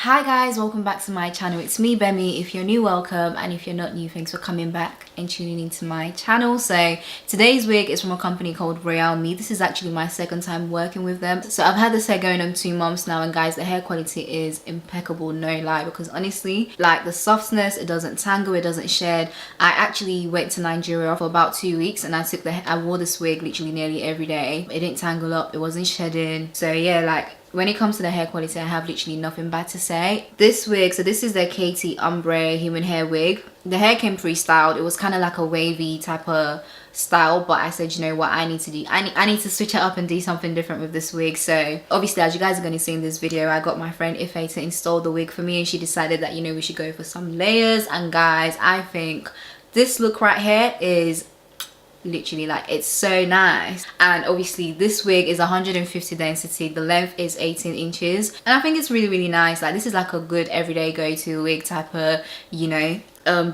Hi guys, welcome back to my channel. It's me, Bemi. If you're new, welcome, and if you're not new, thanks for coming back and tuning into my channel. So today's wig is from a company called RoyalMe. This is actually my second time working with them. So I've had this hair going on 2 months now, and guys, the hair quality is impeccable, no lie, because honestly, like the softness, it doesn't tangle, it doesn't shed. I actually went to Nigeria for about 2 weeks and I wore this wig literally nearly every day. It didn't tangle up, it wasn't shedding. So yeah, like when it comes to the hair quality, I have literally nothing bad to say. This wig, so this is the KT Ombre human hair wig. The hair came pre-styled. It was kind of like a wavy type of style, but I said, you know what, I need to switch it up and do something different with this wig. So obviously, as you guys are going to see in this video, I got my friend Ife to install the wig for me, and she decided that, you know, we should go for some layers. And guys, I think this look right here is literally, like, it's so nice. And obviously this wig is 150 density, the length is 18 inches, and I think it's really nice. Like, this is like a good everyday go-to wig type of, you know,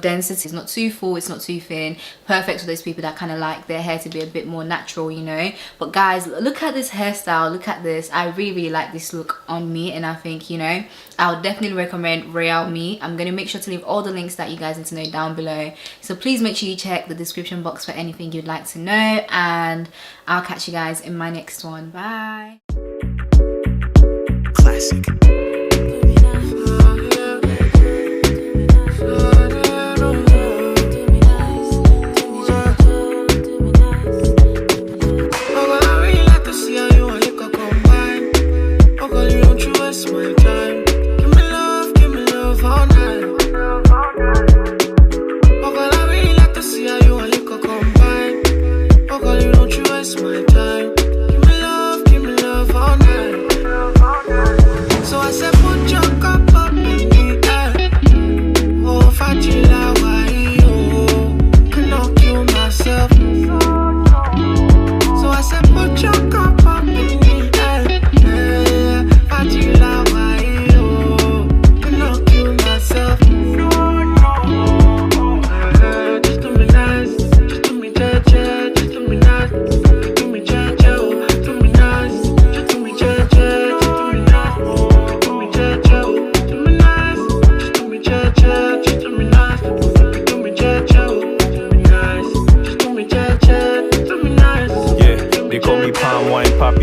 density. It's not too full, it's not too thin, perfect for those people that kind of like their hair to be a bit more natural, you know. But guys, look at this hairstyle, look at this. I really like this look on me, and I think, you know, I would definitely recommend RoyalMe. I'm going to make sure to leave all the links that you guys need to know down below, so please make sure you check the description box for anything you'd like to know, and I'll catch you guys in my next one. Bye. Classic.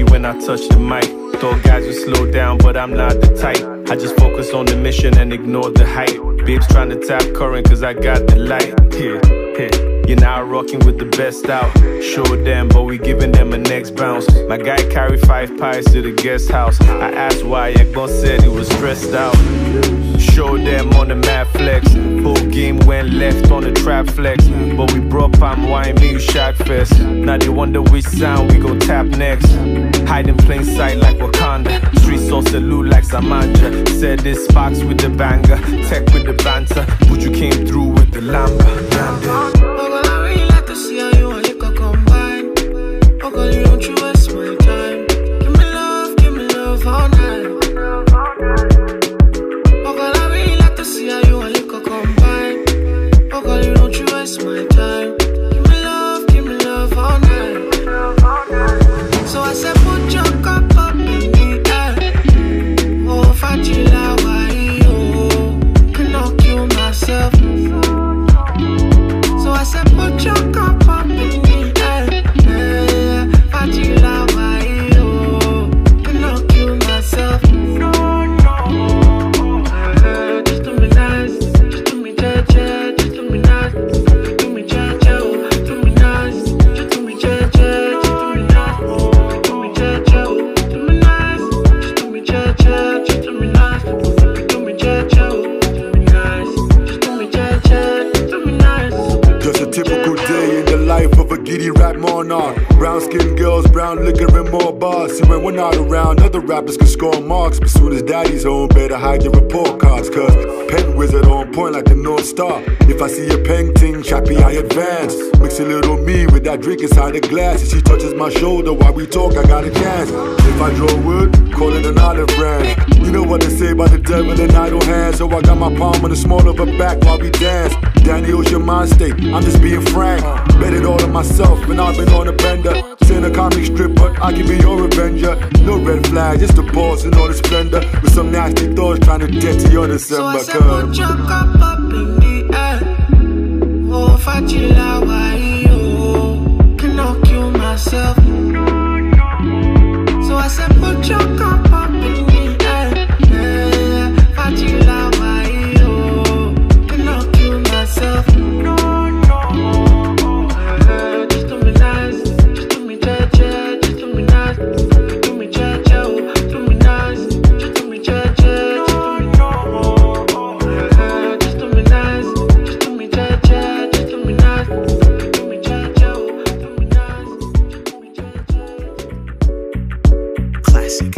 When I touch the mic, thought guys would slow down, but I'm not the type. I just focus on the mission and ignore the hype. Babes trying to tap current cause I got the light. You're now rocking with the best out. Show them, but we giving them a next bounce. My guy carried 5 pies to the guest house. I asked why, Ekbon said he was stressed out. Show them on the mad flex. Whole game went left on the trap flex. But we brought palm wine, me shot fest. Now they wonder which sound we gon' tap next. Hide in plain sight like Wakanda. Streets all salute like Samanja. Said this sparks with the banger, tech with the banter. But you came through with the lamba. See how you and liquor combine. Oh girl, you don't you waste my time. Give me love all night. Oh girl, I really like to see how you and liquor combine. Oh girl, you don't you waste my time. Give me love all night. So I said put your cup up in the air. Oh, Fajila, why you cannot kill myself. So I said put your cup up in the air. Fajila, why you cannot kill myself. Just do me nice, just do me cha-cha, just do me nice. Do me cha-cha, do me nice. Just do me cha-cha, just do me nice. Do me cha-cha, do me nice. Just do me cha-cha, just do me nice. Do me cha-cha, do me nice. Just do me cha-cha, do me nice. Just a typical day in the life of a giddy rap monarch. Brown skinned girls, brown liquor and more bars. See, when we're not around, other rappers can score marks. But soon as daddy's home, better hide your report cards. Cause pen wizard on point like the North Star. If I see a painting, chappy, I advance. Mix a little me with that drink inside the glass. If she touches my shoulder while we talk, I got a chance. If I draw wood, call it an olive branch. You know what they say about the devil in idle hands. So I got my palm on the small of her back while we dance. Danny Ocean mind state, I'm just being frank. Bet it all on myself and I've been on a bender. Saying a comic strip, but I can be your avenger. No red flag, just a pause in all the splendor. With some nasty thoughts trying to get to your December. So I said, put your cup up in the air. Oh, Fajila, why you cannot kill myself. So I said, put your cup up in the air. Yeah, Fajila, why you cannot kill myself. Just do me nice, just do me cha-cha, just do me nice, do me cha-cha, do me nice, just do me cha-cha, just do me nice, just do me cha-cha, just do me nice, do me cha-cha, do me nice, just do me cha-cha. Classic.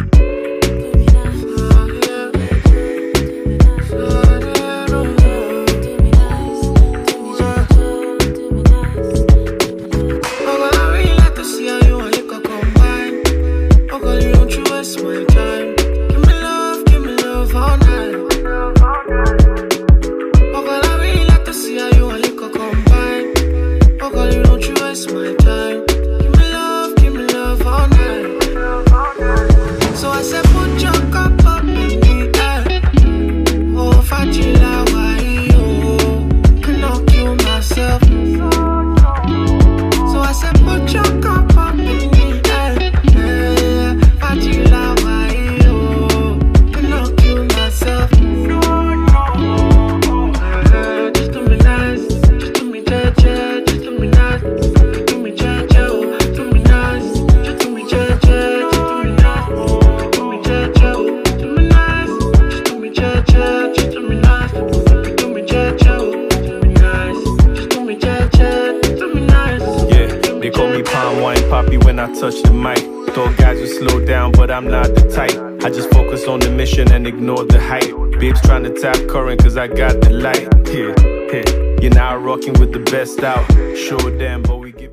Touch the mic. Thought guys would slow down, but I'm not the type. I just focus on the mission and ignore the hype. Babes trying to tap current cause I got the light. You're now rocking with the best out. Show them, but we give